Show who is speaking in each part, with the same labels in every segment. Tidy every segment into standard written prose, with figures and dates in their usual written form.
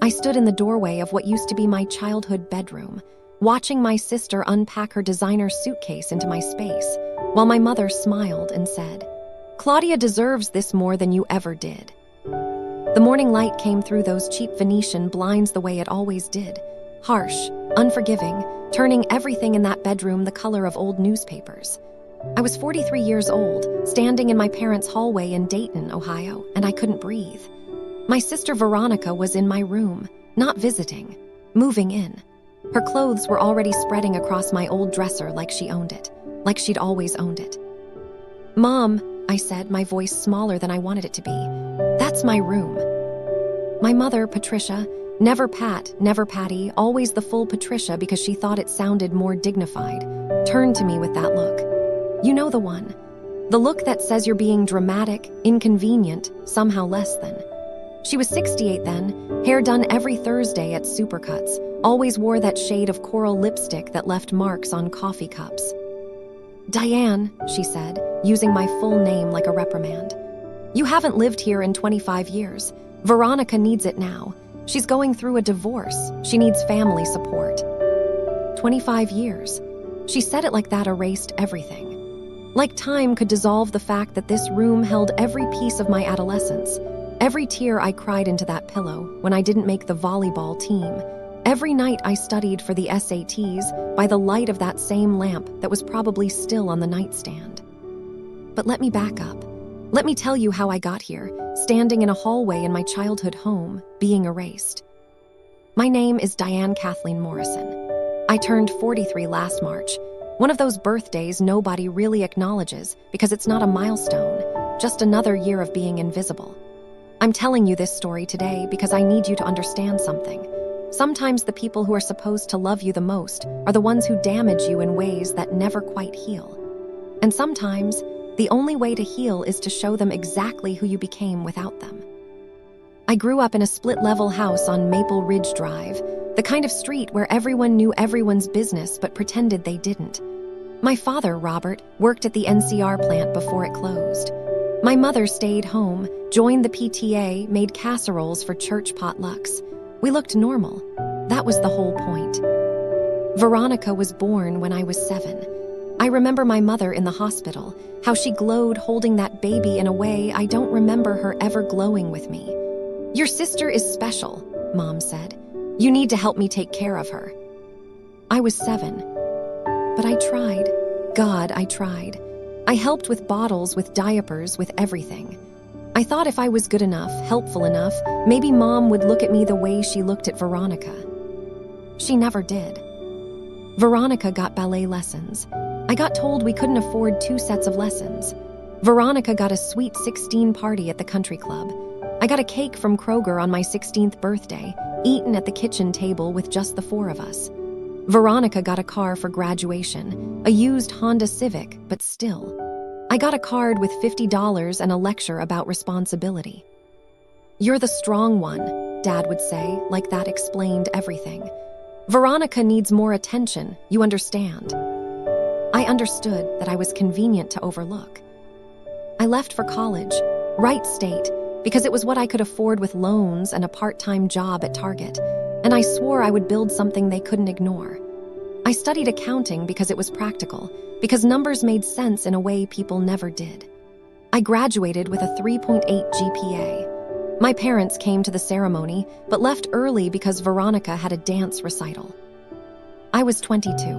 Speaker 1: I stood in the doorway of what used to be my childhood bedroom, watching my sister unpack her designer suitcase into my space, while my mother smiled and said, "Claudia deserves this more than you ever did." The morning light came through those cheap Venetian blinds the way it always did, harsh, unforgiving, turning everything in that bedroom the color of old newspapers. I was 43 years old, standing in my parents' hallway in Dayton, Ohio, and I couldn't breathe. My sister Veronica was in my room, not visiting, moving in. Her clothes were already spreading across my old dresser like she owned it, like she'd always owned it. "Mom," I said, my voice smaller than I wanted it to be, "that's my room." My mother, Patricia, never Pat, never Patty, always the full Patricia because she thought it sounded more dignified, turned to me with that look. You know the one. The look that says you're being dramatic, inconvenient, somehow less than. She was 68 then, hair done every Thursday at Supercuts, always wore that shade of coral lipstick that left marks on coffee cups. "Diane," she said, using my full name like a reprimand. "You haven't lived here in 25 years. Veronica needs it now. She's going through a divorce. She needs family support." 25 years. She said it like that erased everything. Like time could dissolve the fact that this room held every piece of my adolescence, every tear I cried into that pillow when I didn't make the volleyball team, every night I studied for the SATs by the light of that same lamp that was probably still on the nightstand. But let me back up. Let me tell you how I got here, standing in a hallway in my childhood home, being erased. My name is Diane Kathleen Morrison. I turned 43 last March, one of those birthdays nobody really acknowledges because it's not a milestone, just another year of being invisible. I'm telling you this story today because I need you to understand something. Sometimes the people who are supposed to love you the most are the ones who damage you in ways that never quite heal. And sometimes, the only way to heal is to show them exactly who you became without them. I grew up in a split-level house on Maple Ridge Drive, the kind of street where everyone knew everyone's business but pretended they didn't. My father, Robert, worked at the NCR plant before it closed. My mother stayed home, joined the PTA, made casseroles for church potlucks. We looked normal. That was the whole point. Veronica was born when I was 7. I remember my mother in the hospital, how she glowed holding that baby in a way I don't remember her ever glowing with me. "Your sister is special," Mom said. "You need to help me take care of her." I was 7. But I tried. God, I tried. I helped with bottles, with diapers, with everything. I thought if I was good enough, helpful enough, maybe Mom would look at me the way she looked at Veronica. She never did. Veronica got ballet lessons. I got told we couldn't afford 2 sets of lessons. Veronica got a sweet 16 party at the country club. I got a cake from Kroger on my 16th birthday, eaten at the kitchen table with just the 4 of us. Veronica got a car for graduation, a used Honda Civic, but still. I got a card with $50 and a lecture about responsibility. "You're the strong one," Dad would say, like that explained everything. "Veronica needs more attention, you understand." I understood that I was convenient to overlook. I left for college, Wright State, because it was what I could afford with loans and a part-time job at Target, and I swore I would build something they couldn't ignore. I studied accounting because it was practical, because numbers made sense in a way people never did. I graduated with a 3.8 GPA. My parents came to the ceremony, but left early because Veronica had a dance recital. I was 22.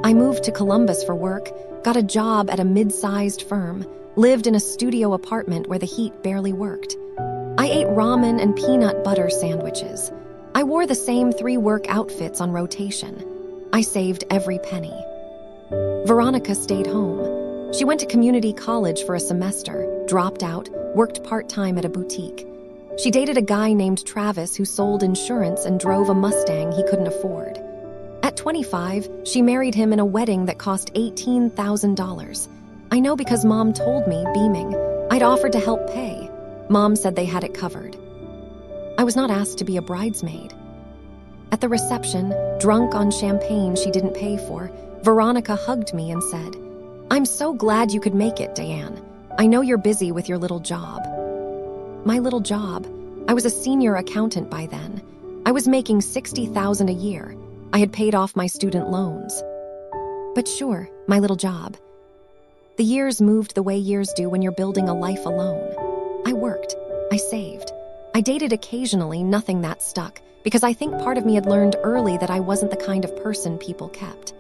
Speaker 1: I moved to Columbus for work, got a job at a mid-sized firm, lived in a studio apartment where the heat barely worked. I ate ramen and peanut butter sandwiches. I wore the same 3 work outfits on rotation. I saved every penny. Veronica stayed home. She went to community college for a semester, dropped out, worked part-time at a boutique. She dated a guy named Travis who sold insurance and drove a Mustang he couldn't afford. At 25, she married him in a wedding that cost $18,000. I know because Mom told me, beaming. I'd offered to help pay. Mom said they had it covered. I was not asked to be a bridesmaid. At the reception, drunk on champagne she didn't pay for, Veronica hugged me and said, "I'm so glad you could make it, Diane. I know you're busy with your little job." My little job. I was a senior accountant by then. I was making $60,000 a year. I had paid off my student loans. But sure, my little job. The years moved the way years do when you're building a life alone. I worked. I saved. I dated occasionally, nothing that stuck, because I think part of me had learned early that I wasn't the kind of person people kept.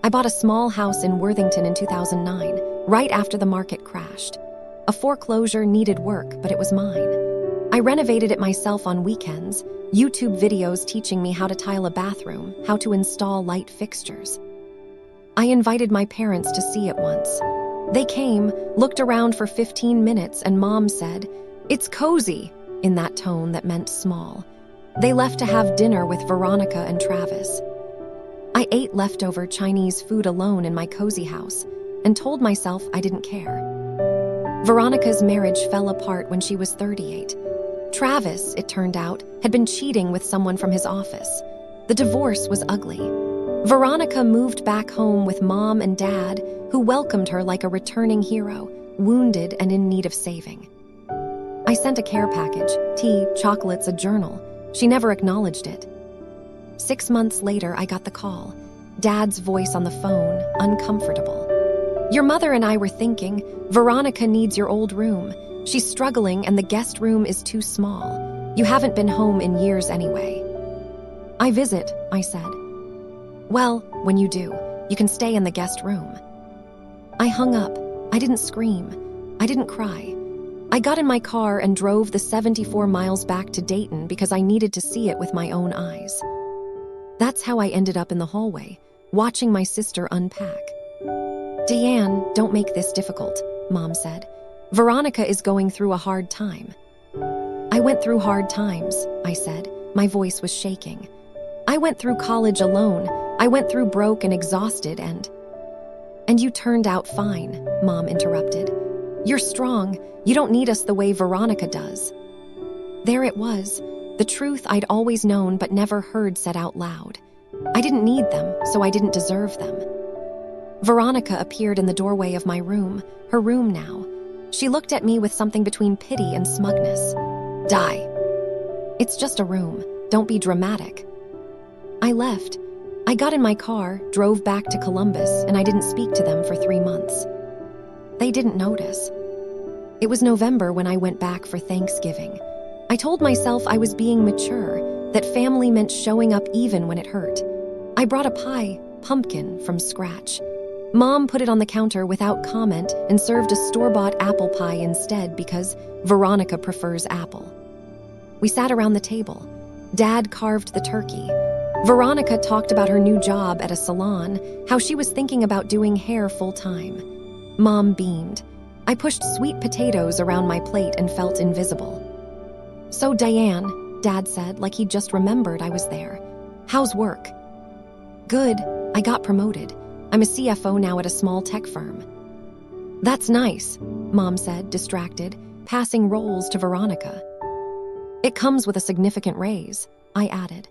Speaker 1: I bought a small house in Worthington in 2009, right after the market crashed. A foreclosure needed work, but it was mine. I renovated it myself on weekends, YouTube videos teaching me how to tile a bathroom, how to install light fixtures. I invited my parents to see it once. They came, looked around for 15 minutes, and Mom said, "It's cozy," in that tone that meant small. They left to have dinner with Veronica and Travis. I ate leftover Chinese food alone in my cozy house and told myself I didn't care. Veronica's marriage fell apart when she was 38. Travis, it turned out, had been cheating with someone from his office. The divorce was ugly. Veronica moved back home with Mom and Dad, who welcomed her like a returning hero, wounded and in need of saving. I sent a care package, tea, chocolates, a journal. She never acknowledged it. 6 months later, I got the call. Dad's voice on the phone, uncomfortable. "Your mother and I were thinking, Veronica needs your old room. She's struggling and the guest room is too small. You haven't been home in years anyway." "I visit," I said. "Well, when you do, you can stay in the guest room." I hung up. I didn't scream. I didn't cry. I got in my car and drove the 74 miles back to Dayton because I needed to see it with my own eyes. That's how I ended up in the hallway, watching my sister unpack. "Deanne, don't make this difficult," Mom said. "Veronica is going through a hard time." "I went through hard times," I said. My voice was shaking. "I went through college alone. I went through broke and exhausted and you turned out fine," Mom interrupted. "You're strong. You don't need us the way Veronica does." There it was, the truth I'd always known but never heard said out loud. I didn't need them, so I didn't deserve them. Veronica appeared in the doorway of my room, her room now. She looked at me with something between pity and smugness. "Die. It's just a room. Don't be dramatic." I left. I got in my car, drove back to Columbus, and I didn't speak to them for 3 months. They didn't notice. It was November when I went back for Thanksgiving. I told myself I was being mature, that family meant showing up even when it hurt. I brought a pie, pumpkin, from scratch. Mom put it on the counter without comment and served a store-bought apple pie instead because Veronica prefers apple. We sat around the table. Dad carved the turkey. Veronica talked about her new job at a salon, how she was thinking about doing hair full-time. Mom beamed. I pushed sweet potatoes around my plate and felt invisible. "So, Diane," Dad said, like he just remembered I was there. "How's work?" "Good. I got promoted. I'm a CFO now at a small tech firm." "That's nice," Mom said, distracted, passing roles to Veronica. "It comes with a significant raise," I added.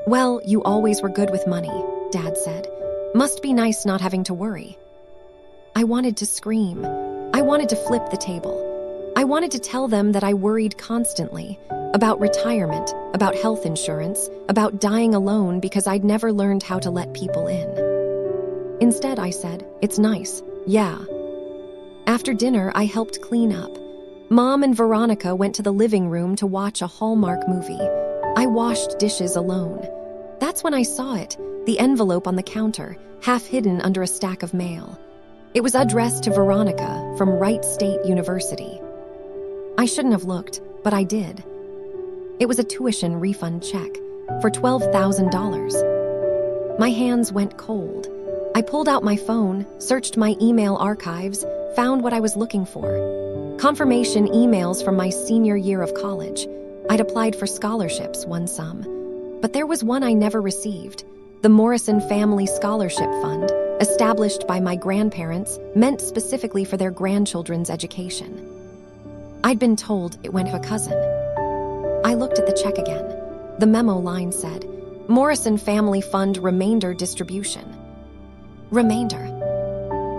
Speaker 1: "Well, you always were good with money," Dad said. "Must be nice not having to worry." I wanted to scream. I wanted to flip the table. I wanted to tell them that I worried constantly about retirement, about health insurance, about dying alone because I'd never learned how to let people in. Instead, I said, "It's nice, yeah." After dinner, I helped clean up. Mom and Veronica went to the living room to watch a Hallmark movie. I washed dishes alone. That's when I saw it, the envelope on the counter, half hidden under a stack of mail. It was addressed to Veronica from Wright State University. I shouldn't have looked, but I did. It was a tuition refund check for $12,000. My hands went cold. I pulled out my phone, searched my email archives, found what I was looking for. Confirmation emails from my senior year of college. I'd applied for scholarships, won some. But there was one I never received, the Morrison Family Scholarship Fund, established by my grandparents, meant specifically for their grandchildren's education. I'd been told it went to a cousin. I looked at the check again. The memo line said, Morrison Family Fund Remainder Distribution. Remainder.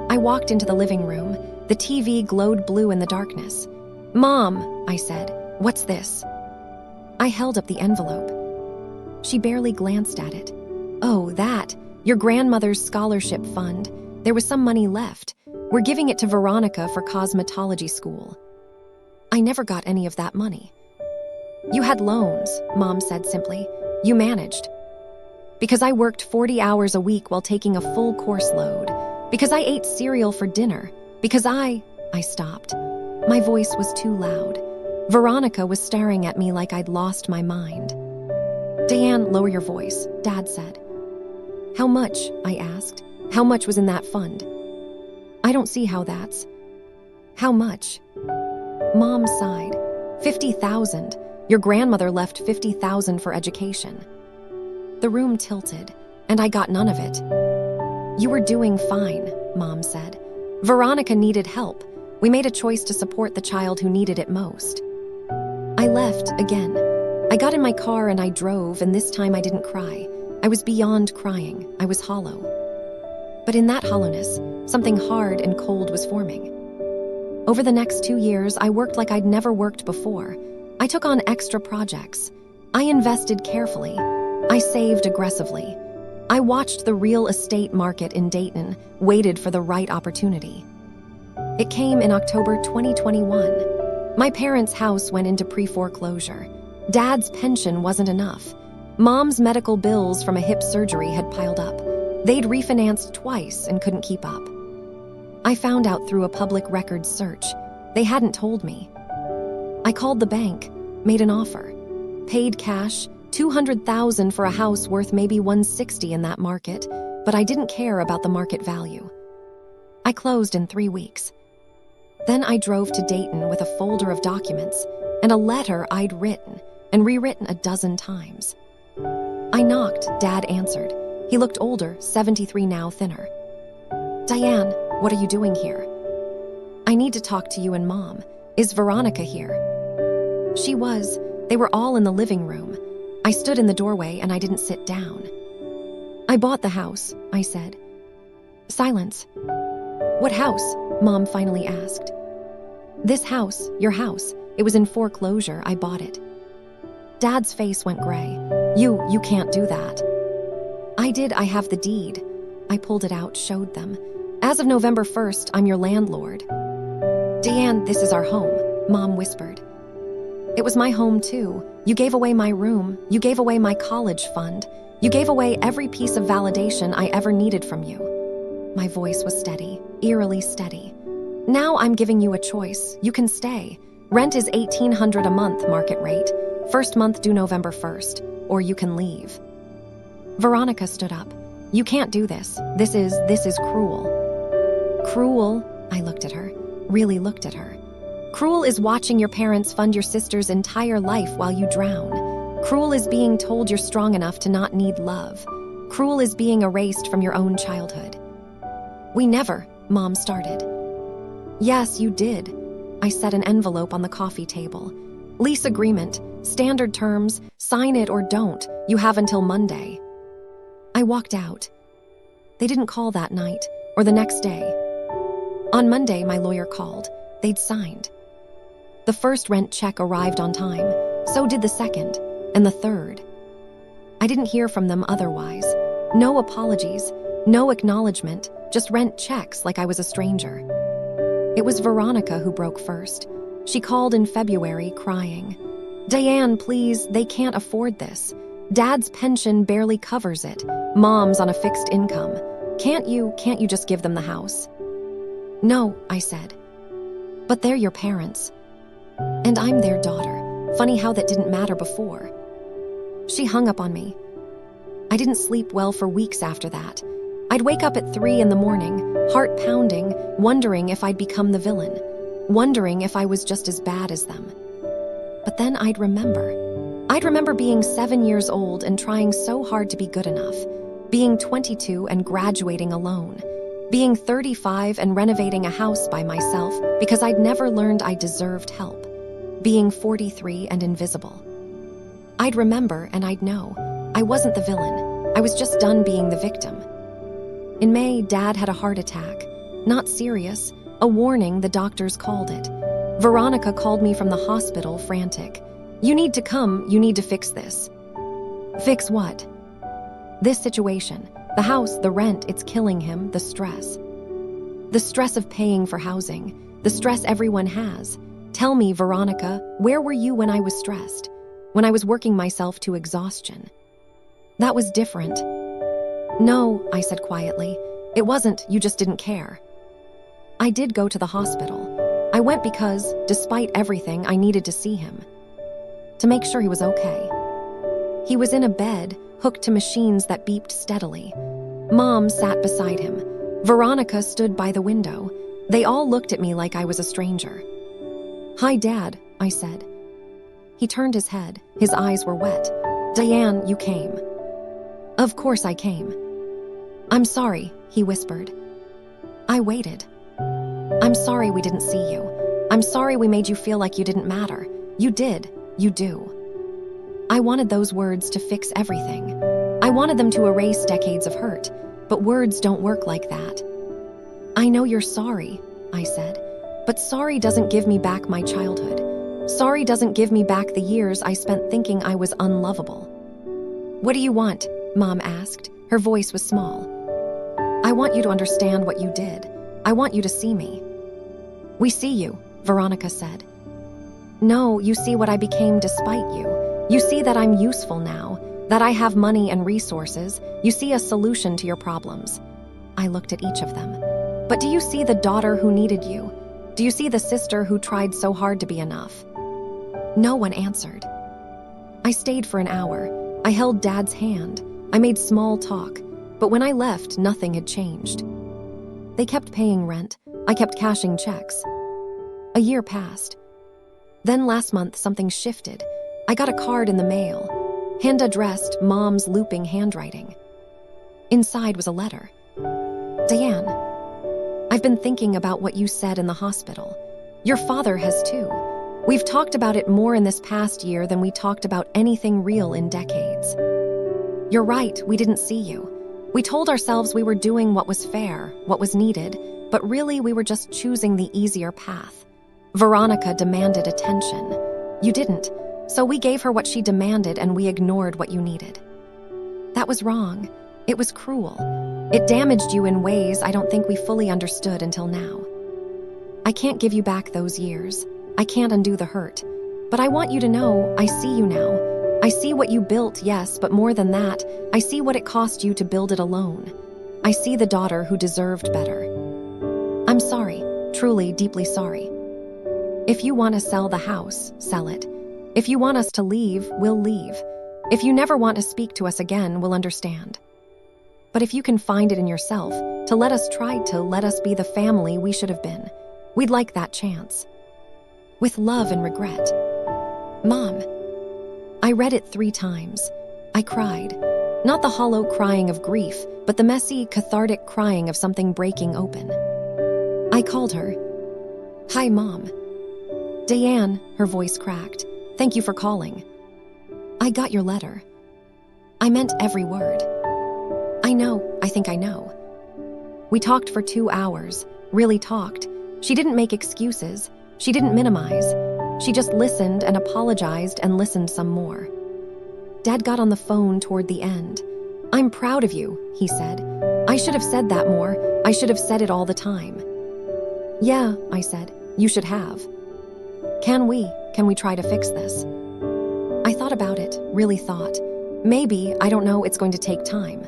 Speaker 1: I walked into the living room. The TV glowed blue in the darkness. "Mom," I said, "what's this?" I held up the envelope. She barely glanced at it. "Oh, that. Your grandmother's scholarship fund. There was some money left. We're giving it to Veronica for cosmetology school." I never got any of that money. "You had loans," Mom said simply. "You managed." "Because I worked 40 hours a week while taking a full course load. Because I ate cereal for dinner. Because I stopped. My voice was too loud. Veronica was staring at me like I'd lost my mind. "Diane, lower your voice," Dad said. "How much?" I asked. "How much was in that fund?" "I don't see how that's." "How much?" Mom sighed. 50,000. Your grandmother left 50,000 for education." The room tilted, and I got none of it. "You were doing fine," Mom said. "Veronica needed help. We made a choice to support the child who needed it most." I left again. I got in my car and I drove, and this time I didn't cry. I was beyond crying. I was hollow. But in that hollowness, something hard and cold was forming. Over the next 2 years, I worked like I'd never worked before. I took on extra projects. I invested carefully. I saved aggressively. I watched the real estate market in Dayton, waited for the right opportunity. It came in October 2021. My parents' house went into pre-foreclosure. Dad's pension wasn't enough. Mom's medical bills from a hip surgery had piled up. They'd refinanced twice and couldn't keep up. I found out through a public records search. They hadn't told me. I called the bank, made an offer, paid cash, $200,000 for a house worth maybe $160 in that market, but I didn't care about the market value. I closed in 3 weeks. Then I drove to Dayton with a folder of documents and a letter I'd written and rewritten a dozen times. I knocked. Dad answered. He looked older, 73 now, thinner. "Diane, what are you doing here?" "I need to talk to you and Mom. Is Veronica here?" She was. They were all in the living room. I stood in the doorway and I didn't sit down. "I bought the house," I said. Silence. "What house?" Mom finally asked. "This house, your house. It was in foreclosure. I bought it." Dad's face went gray. You can't do that." "I did. I have the deed." I pulled it out, showed them. "As of November 1st, I'm your landlord." "Diane, this is our home," Mom whispered. "It was my home too. You gave away my room. You gave away my college fund. You gave away every piece of validation I ever needed from you." My voice was steady, eerily steady. "Now I'm giving you a choice. You can stay. Rent is $1,800 a month, market rate. First month due November 1st, or you can leave." Veronica stood up. "You can't do this. This is cruel." "Cruel?" I looked at her, really looked at her. "Cruel is watching your parents fund your sister's entire life while you drown. Cruel is being told you're strong enough to not need love. Cruel is being erased from your own childhood." "We never," Mom started. "Yes, you did." I set an envelope on the coffee table. "Lease agreement, standard terms, sign it or don't. You have until Monday." I walked out. They didn't call that night or the next day. On Monday, my lawyer called. They'd signed. The first rent check arrived on time. So did the second and the third. I didn't hear from them otherwise. No apologies, no acknowledgement, just rent checks like I was a stranger. It was Veronica who broke first. She called in February, crying. "Diane, please, they can't afford this. Dad's pension barely covers it. Mom's on a fixed income. Can't you just give them the house?" "No," I said. "But they're your parents. And I'm their daughter. Funny how that didn't matter before." She hung up on me. I didn't sleep well for weeks after that. I'd wake up at 3 a.m, heart pounding, wondering if I'd become the villain, wondering if I was just as bad as them. But then I'd remember. I'd remember being 7 years old and trying so hard to be good enough, being 22 and graduating alone, being 35 and renovating a house by myself because I'd never learned I deserved help, being 43 and invisible. I'd remember and I'd know. I wasn't the villain. I was just done being the victim. In May, Dad had a heart attack. Not serious, a warning, the doctors called it. Veronica called me from the hospital, frantic. You need to come, you need to fix this. Fix what? This situation. The house, the rent, it's killing him, the stress. The stress of paying for housing, the stress everyone has. Tell me, Veronica, where were you when I was stressed? When I was working myself to exhaustion? That was different. No, I said quietly. It wasn't, you just didn't care. I did go to the hospital. I went because, despite everything, I needed to see him. To make sure he was okay. He was in a bed, hooked to machines that beeped steadily. Mom sat beside him. Veronica stood by the window. They all looked at me like I was a stranger. Hi, Dad, I said. He turned his head. His eyes were wet. Diane, you came. Of course I came. I'm sorry, he whispered. I waited. I'm sorry we didn't see you. I'm sorry we made you feel like you didn't matter. You did. You do. I wanted those words to fix everything. I wanted them to erase decades of hurt, but words don't work like that. I know you're sorry, I said, but sorry doesn't give me back my childhood. Sorry doesn't give me back the years I spent thinking I was unlovable. What do you want? Mom asked. Her voice was small. I want you to understand what you did. I want you to see me. We see you, Veronica said. No, you see what I became despite you. You see that I'm useful now, that I have money and resources. You see a solution to your problems. I looked at each of them. But do you see the daughter who needed you? Do you see the sister who tried so hard to be enough? No one answered. I stayed for an hour. I held Dad's hand. I made small talk. But when I left, nothing had changed. They kept paying rent. I kept cashing checks. A year passed. Then last month, something shifted. I got a card in the mail, hand-addressed, Mom's looping handwriting. Inside was a letter. Diane, I've been thinking about what you said in the hospital. Your father has too. We've talked about it more in this past year than we talked about anything real in decades. You're right, we didn't see you. We told ourselves we were doing what was fair, what was needed, but really we were just choosing the easier path. Veronica demanded attention. You didn't, so we gave her what she demanded and we ignored what you needed. That was wrong. It was cruel. It damaged you in ways I don't think we fully understood until now. I can't give you back those years. I can't undo the hurt. But I want you to know I see you now. I see what you built, yes, but more than that, I see what it cost you to build it alone. I see the daughter who deserved better. I'm sorry, truly, deeply sorry. If you want to sell the house, sell it. If you want us to leave, we'll leave. If you never want to speak to us again, we'll understand. But if you can find it in yourself to let us be the family we should have been, we'd like that chance. With love and regret. Mom. I read it 3 times. I cried. Not the hollow crying of grief, but the messy, cathartic crying of something breaking open. I called her. Hi, Mom. Diane, her voice cracked. Thank you for calling. I got your letter. I meant every word. I think I know. We talked for 2 hours, really talked. She didn't make excuses. She didn't minimize. She just listened and apologized and listened some more. Dad got on the phone toward the end. I'm proud of you, he said. I should have said that more. I should have said it all the time. Yeah, I said. You should have. Can we try to fix this? I thought about it, really thought. Maybe, I don't know, it's going to take time.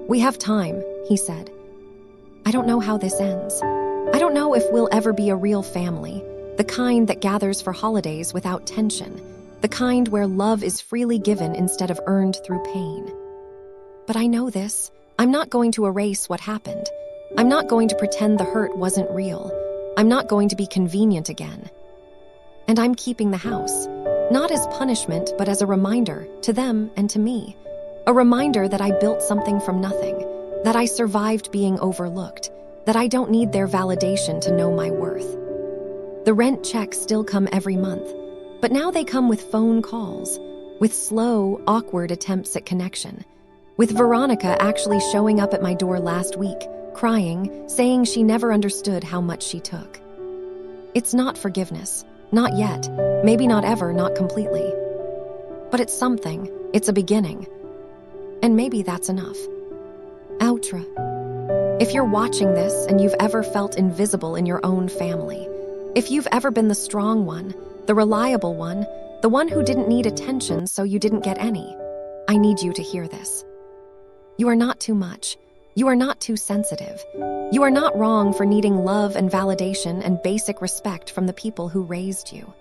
Speaker 1: We have time, he said. I don't know how this ends. I don't know if we'll ever be a real family, the kind that gathers for holidays without tension, the kind where love is freely given instead of earned through pain. But I know this. I'm not going to erase what happened. I'm not going to pretend the hurt wasn't real. I'm not going to be convenient again. And I'm keeping the house, not as punishment, but as a reminder to them and to me. A reminder that I built something from nothing, that I survived being overlooked, that I don't need their validation to know my worth. The rent checks still come every month, but now they come with phone calls, with slow, awkward attempts at connection, with Veronica actually showing up at my door last week, crying, saying she never understood how much she took. It's not forgiveness. Not yet. Maybe not ever, not completely. But it's something. It's a beginning. And maybe that's enough. Outro. If you're watching this and you've ever felt invisible in your own family, if you've ever been the strong one, the reliable one, the one who didn't need attention so you didn't get any, I need you to hear this. You are not too much. You are not too sensitive. You are not wrong for needing love and validation and basic respect from the people who raised you.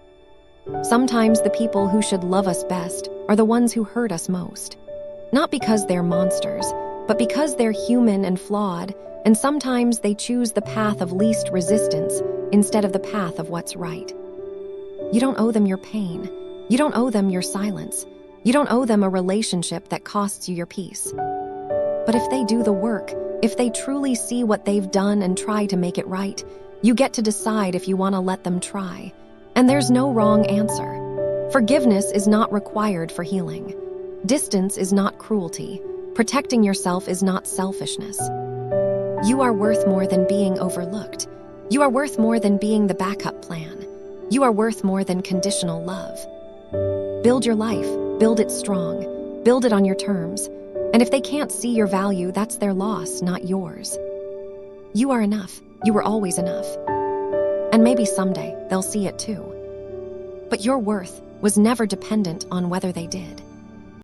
Speaker 1: Sometimes the people who should love us best are the ones who hurt us most. Not because they're monsters, but because they're human and flawed, and sometimes they choose the path of least resistance instead of the path of what's right. You don't owe them your pain. You don't owe them your silence. You don't owe them a relationship that costs you your peace. But if they do the work, if they truly see what they've done and try to make it right, you get to decide if you want to let them try. And there's no wrong answer. Forgiveness is not required for healing. Distance is not cruelty. Protecting yourself is not selfishness. You are worth more than being overlooked. You are worth more than being the backup plan. You are worth more than conditional love. Build your life. Build it strong. Build it on your terms. And if they can't see your value, that's their loss, not yours. You are enough. You were always enough. And maybe someday they'll see it too. But your worth was never dependent on whether they did.